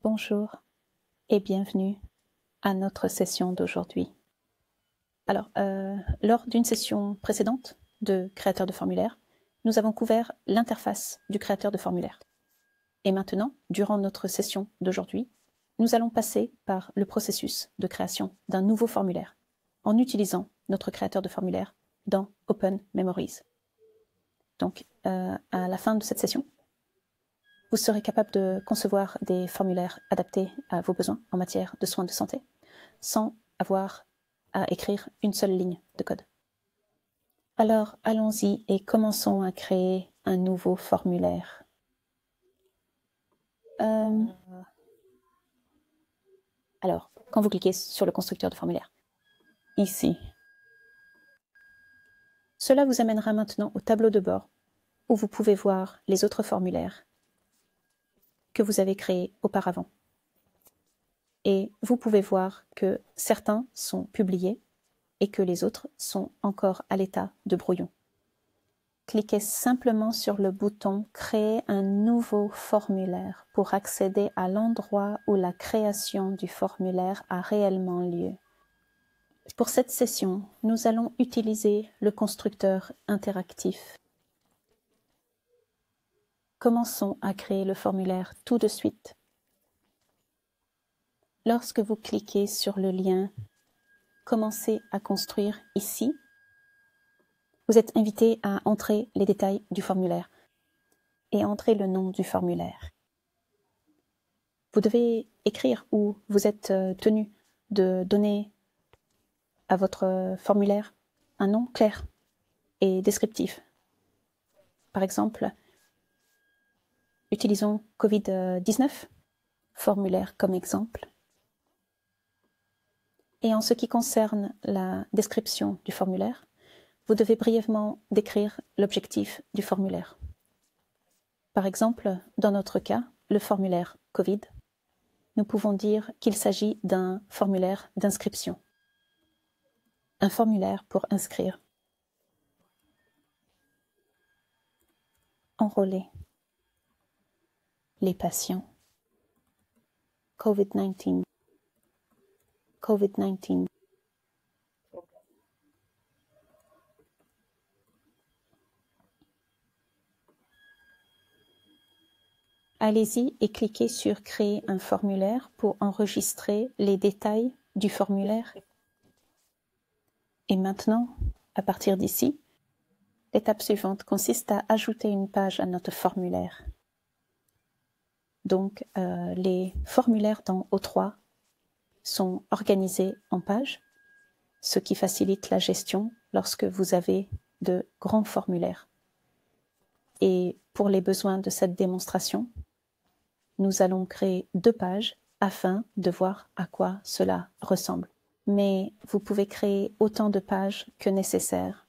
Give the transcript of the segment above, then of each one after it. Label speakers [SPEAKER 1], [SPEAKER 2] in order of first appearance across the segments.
[SPEAKER 1] Bonjour et bienvenue à notre session d'aujourd'hui. Alors, lors d'une session précédente de créateur de formulaire, nous avons couvert l'interface du créateur de formulaire. Et maintenant, durant notre session d'aujourd'hui, nous allons passer par le processus de création d'un nouveau formulaire en utilisant notre créateur de formulaire dans Open Memories. Donc, à la fin de cette session, vous serez capable de concevoir des formulaires adaptés à vos besoins en matière de soins de santé, sans avoir à écrire une seule ligne de code. Alors, allons-y et commençons à créer un nouveau formulaire. Alors, quand vous cliquez sur le constructeur de formulaire, ici, cela vous amènera maintenant au tableau de bord où vous pouvez voir les autres formulaires que vous avez créés auparavant. Et vous pouvez voir que certains sont publiés et que les autres sont encore à l'état de brouillon. Cliquez simplement sur le bouton « Créer un nouveau formulaire » pour accéder à l'endroit où la création du formulaire a réellement lieu. Pour cette session, nous allons utiliser le constructeur interactif. Commençons à créer le formulaire tout de suite. Lorsque vous cliquez sur le lien « Commencez à construire » ici, vous êtes invité à entrer les détails du formulaire et entrer le nom du formulaire. Vous devez écrire ou vous êtes tenu de donner à votre formulaire un nom clair et descriptif. Par exemple, utilisons Covid-19, formulaire comme exemple. Et en ce qui concerne la description du formulaire, vous devez brièvement décrire l'objectif du formulaire. Par exemple, dans notre cas, le formulaire Covid, nous pouvons dire qu'il s'agit d'un formulaire d'inscription. Un formulaire pour inscrire. Enrôler les patients. COVID-19. COVID-19. Allez-y et cliquez sur « Créer un formulaire » pour enregistrer les détails du formulaire. Et maintenant, à partir d'ici, l'étape suivante consiste à ajouter une page à notre formulaire. Donc, les formulaires dans O3 sont organisés en pages, ce qui facilite la gestion lorsque vous avez de grands formulaires. Et pour les besoins de cette démonstration, nous allons créer 2 pages afin de voir à quoi cela ressemble. Mais vous pouvez créer autant de pages que nécessaire,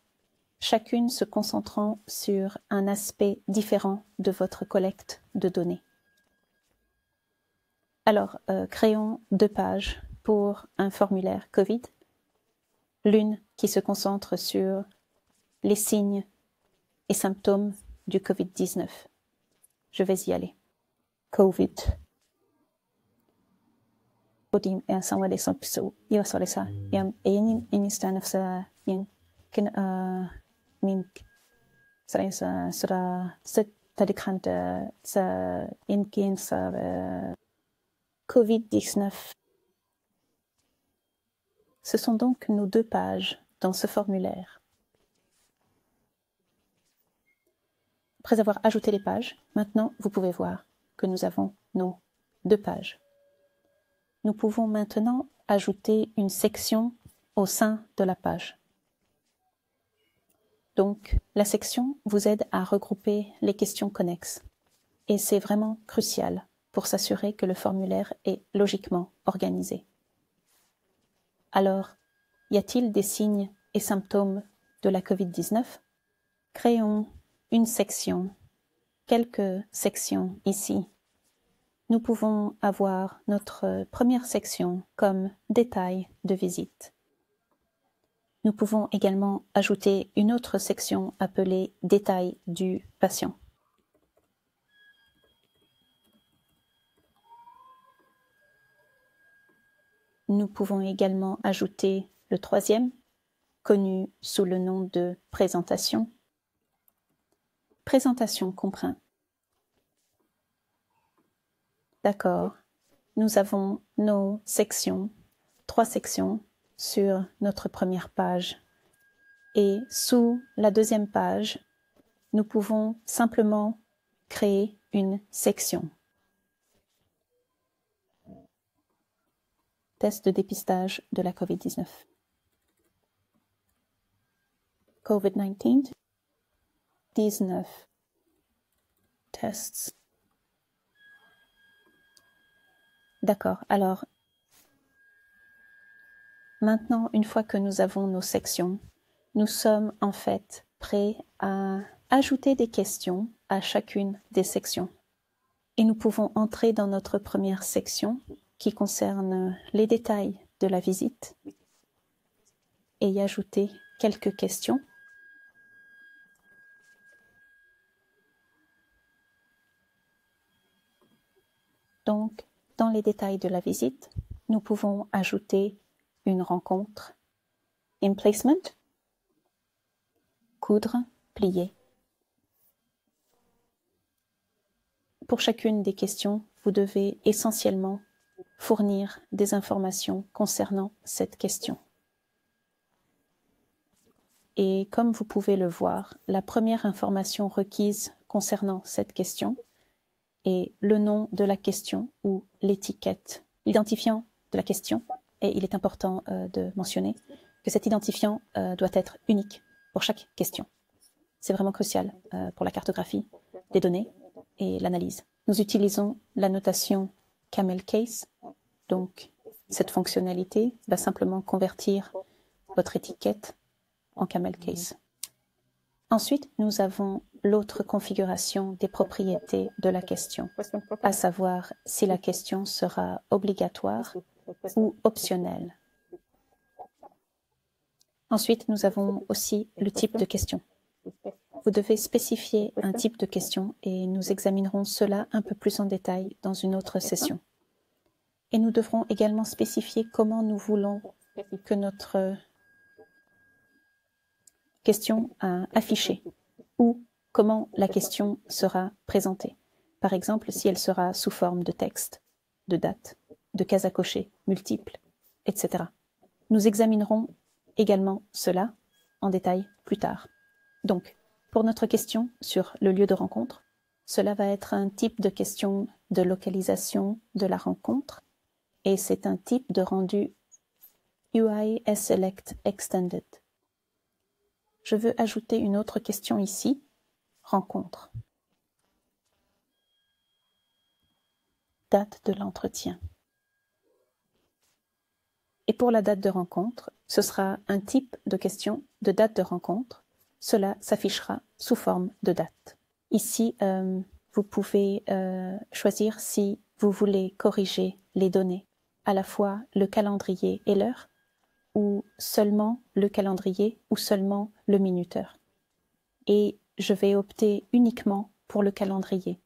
[SPEAKER 1] chacune se concentrant sur un aspect différent de votre collecte de données. Alors, créons 2 pages pour un formulaire COVID, l'une qui se concentre sur les signes et symptômes du COVID-19. Je vais y aller. COVID. Podim en samwade som piso yo sore sa yam eyin instan of sa yin kin min sara sa sura set tadikant sa inkin sa COVID-19. Ce sont donc nos 2 pages dans ce formulaire. Après avoir ajouté les pages, maintenant vous pouvez voir que nous avons nos 2 pages. Nous pouvons maintenant ajouter une section au sein de la page. Donc, la section vous aide à regrouper les questions connexes. Et c'est vraiment crucial pour s'assurer que le formulaire est logiquement organisé. Alors, y a-t-il des signes et symptômes de la COVID-19? Créons une section, quelques sections ici. Nous pouvons avoir notre première section comme détail de visite. Nous pouvons également ajouter une autre section appelée détail du patient. Nous pouvons également ajouter le troisième, connu sous le nom de présentation. Présentation comprend. D'accord. Nous avons nos sections, 3 sections sur notre première page. Et sous la deuxième page, nous pouvons simplement créer une section. Test de dépistage de la COVID-19. COVID-19, 19 tests. D'accord, alors, maintenant, une fois que nous avons nos sections, nous sommes en fait prêts à ajouter des questions à chacune des sections. Et nous pouvons entrer dans notre première section qui concerne les détails de la visite et y ajouter quelques questions. Donc, dans les détails de la visite, nous pouvons ajouter une rencontre, emplacement, coudre, plier. Pour chacune des questions, vous devez essentiellement fournir des informations concernant cette question. Et comme vous pouvez le voir, la première information requise concernant cette question est le nom de la question ou l'étiquette, l'identifiant de la question. Et il est important de mentionner que cet identifiant doit être unique pour chaque question. C'est vraiment crucial pour la cartographie des données et l'analyse. Nous utilisons la notation camel case. Donc, cette fonctionnalité va simplement convertir votre étiquette en camel case. Ensuite, nous avons l'autre configuration des propriétés de la question, à savoir si la question sera obligatoire ou optionnelle. Ensuite, nous avons aussi le type de question. Vous devez spécifier un type de question et nous examinerons cela un peu plus en détail dans une autre session. Et nous devrons également spécifier comment nous voulons que notre question affichée ou comment la question sera présentée. Par exemple, si elle sera sous forme de texte, de date, de cases à cocher, multiples, etc. Nous examinerons également cela en détail plus tard. Donc, pour notre question sur le lieu de rencontre, cela va être un type de question de localisation de la rencontre et c'est un type de rendu UI select extended. Je veux ajouter une autre question ici, rencontre. Date de l'entretien. Et pour la date de rencontre, ce sera un type de question de date de rencontre. Cela s'affichera sous forme de date. Ici, vous pouvez choisir si vous voulez corriger les données, à la fois le calendrier et l'heure, ou seulement le calendrier ou seulement le minuteur. Et je vais opter uniquement pour le calendrier.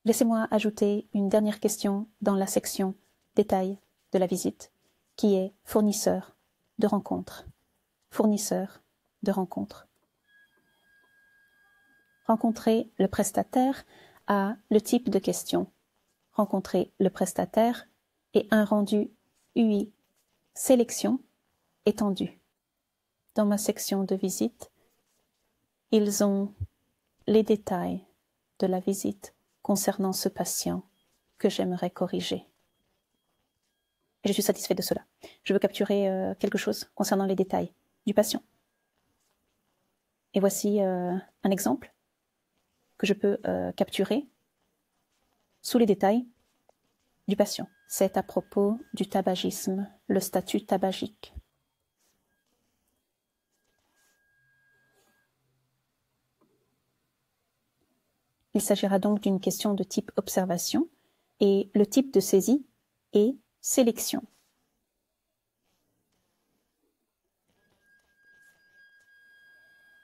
[SPEAKER 1] Laissez-moi ajouter une dernière question dans la section détails de la visite, qui est fournisseur de rencontre. Fournisseur de rencontre. Rencontrer le prestataire a le type de question. Rencontrer le prestataire et un rendu UI sélection étendu. Dans ma section de visite, ils ont les détails de la visite concernant ce patient que j'aimerais corriger. Et je suis satisfait de cela. Je veux capturer quelque chose concernant les détails du patient. Et voici un exemple que je peux capturer sous les détails du patient. C'est à propos du tabagisme, le statut tabagique. Il s'agira donc d'une question de type observation et le type de saisie est sélection.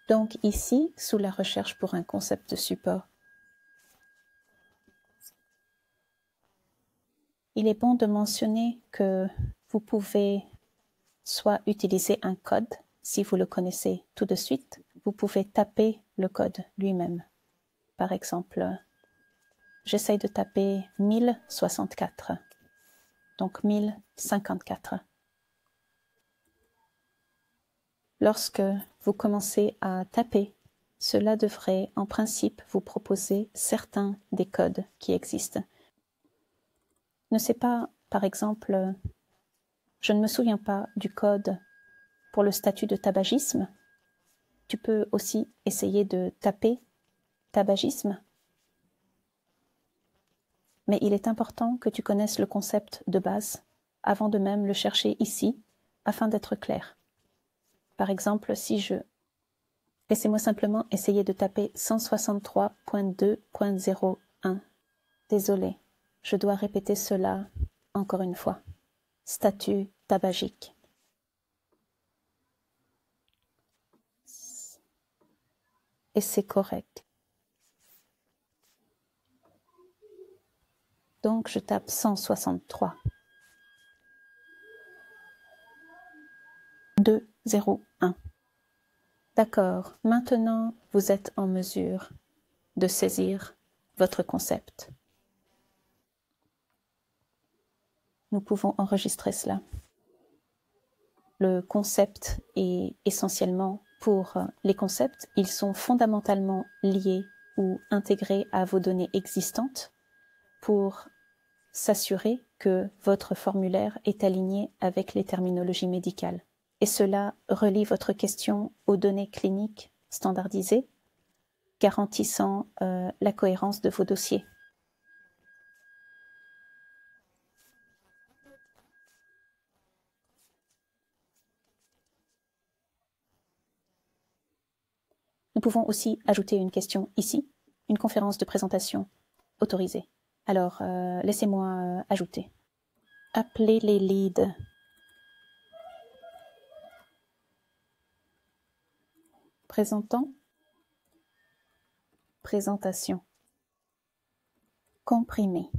[SPEAKER 1] Donc ici, sous la recherche pour un concept de support, il est bon de mentionner que vous pouvez soit utiliser un code, si vous le connaissez tout de suite, vous pouvez taper le code lui-même. Par exemple, j'essaye de taper 1064, donc 1054. Lorsque vous commencez à taper, cela devrait en principe vous proposer certains des codes qui existent. Ne sais pas, par exemple, je ne me souviens pas du code pour le statut de tabagisme. Tu peux aussi essayer de taper tabagisme. Mais il est important que tu connaisses le concept de base avant de même le chercher ici, afin d'être clair. Par exemple, si je... Laissez-moi simplement essayer de taper 163.2.01. Désolé, je dois répéter cela encore une fois. Statut tabagique. Et c'est correct. Donc je tape 163. 201. D'accord, maintenant vous êtes en mesure de saisir votre concept. Nous pouvons enregistrer cela. Le concept est essentiellement pour les concepts. Ils sont fondamentalement liés ou intégrés à vos données existantes pour s'assurer que votre formulaire est aligné avec les terminologies médicales. Et cela relie votre question aux données cliniques standardisées, garantissant la cohérence de vos dossiers. Nous pouvons aussi ajouter une question ici, une conférence de présentation autorisée. Alors, laissez-moi ajouter. Appelez les leads. Présentant. Présentation. Comprimé.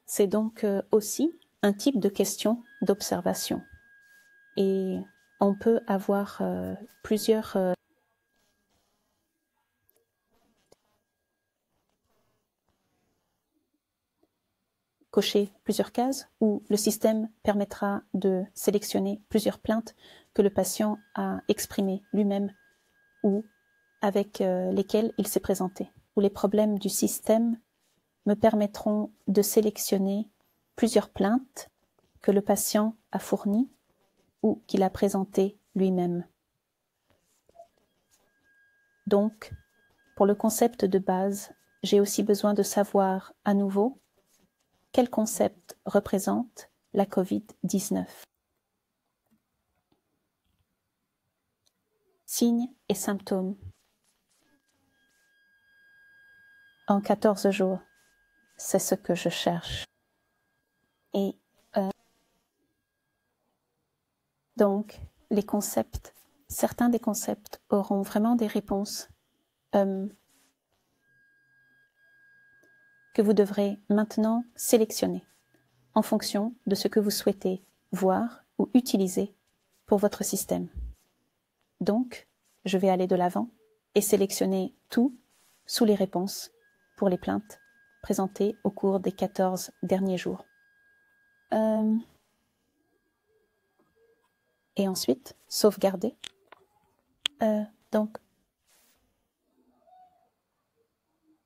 [SPEAKER 1] C'est donc aussi un type de question d'observation. Et on peut avoir plusieurs cocher plusieurs cases où le système permettra de sélectionner plusieurs plaintes que le patient a exprimées lui-même ou avec lesquelles il s'est présenté. Où les problèmes du système me permettront de sélectionner plusieurs plaintes que le patient a fournies ou qu'il a présentées lui-même. Donc, pour le concept de base, j'ai aussi besoin de savoir à nouveau quel concept représente la COVID-19. Signes et symptômes. En 14 jours, c'est ce que je cherche. Et donc, les concepts, certains des concepts auront vraiment des réponses que vous devrez maintenant sélectionner en fonction de ce que vous souhaitez voir ou utiliser pour votre système. Donc, je vais aller de l'avant et sélectionner tout sous les réponses pour les plaintes présentées au cours des 14 derniers jours. Et ensuite, sauvegarder. Donc,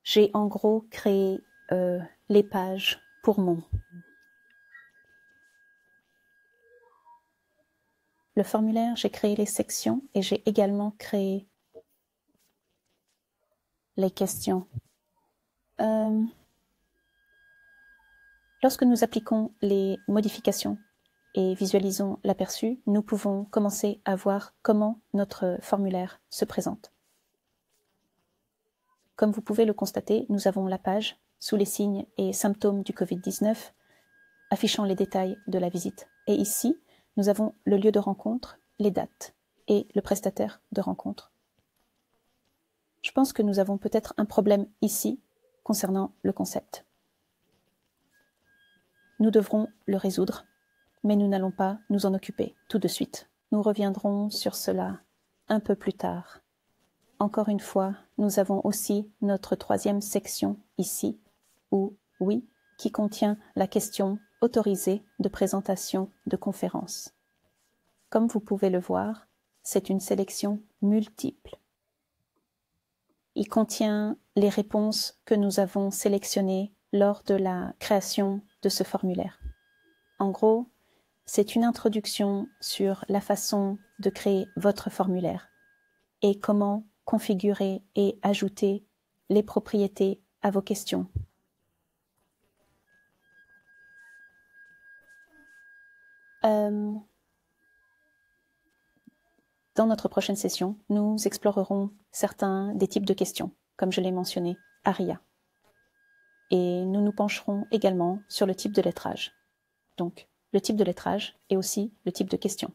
[SPEAKER 1] j'ai en gros créé les pages pour mon. Le formulaire, j'ai créé les sections et j'ai également créé les questions. Lorsque nous appliquons les modifications et visualisons l'aperçu, nous pouvons commencer à voir comment notre formulaire se présente. Comme vous pouvez le constater, nous avons la page sous les signes et symptômes du Covid-19, affichant les détails de la visite. Et ici, nous avons le lieu de rencontre, les dates et le prestataire de rencontre. Je pense que nous avons peut-être un problème ici concernant le concept. Nous devrons le résoudre, mais nous n'allons pas nous en occuper tout de suite. Nous reviendrons sur cela un peu plus tard. Encore une fois, nous avons aussi notre troisième section ici, ou oui, qui contient la question autorisée de présentation de conférence. Comme vous pouvez le voir, c'est une sélection multiple. Il contient les réponses que nous avons sélectionnées lors de la création de ce formulaire. En gros, c'est une introduction sur la façon de créer votre formulaire et comment configurer et ajouter les propriétés à vos questions. Dans notre prochaine session, nous explorerons certains des types de questions, comme je l'ai mentionné, ARIA. Et nous nous pencherons également sur le type de lettrage. Donc, le type de lettrage et aussi le type de question.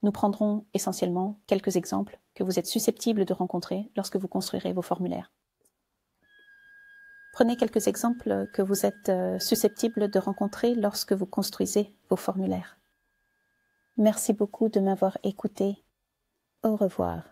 [SPEAKER 1] Nous prendrons essentiellement quelques exemples que vous êtes susceptibles de rencontrer lorsque vous construirez vos formulaires. Prenez quelques exemples que vous êtes susceptibles de rencontrer lorsque vous construisez vos formulaires. Merci beaucoup de m'avoir écouté. Au revoir.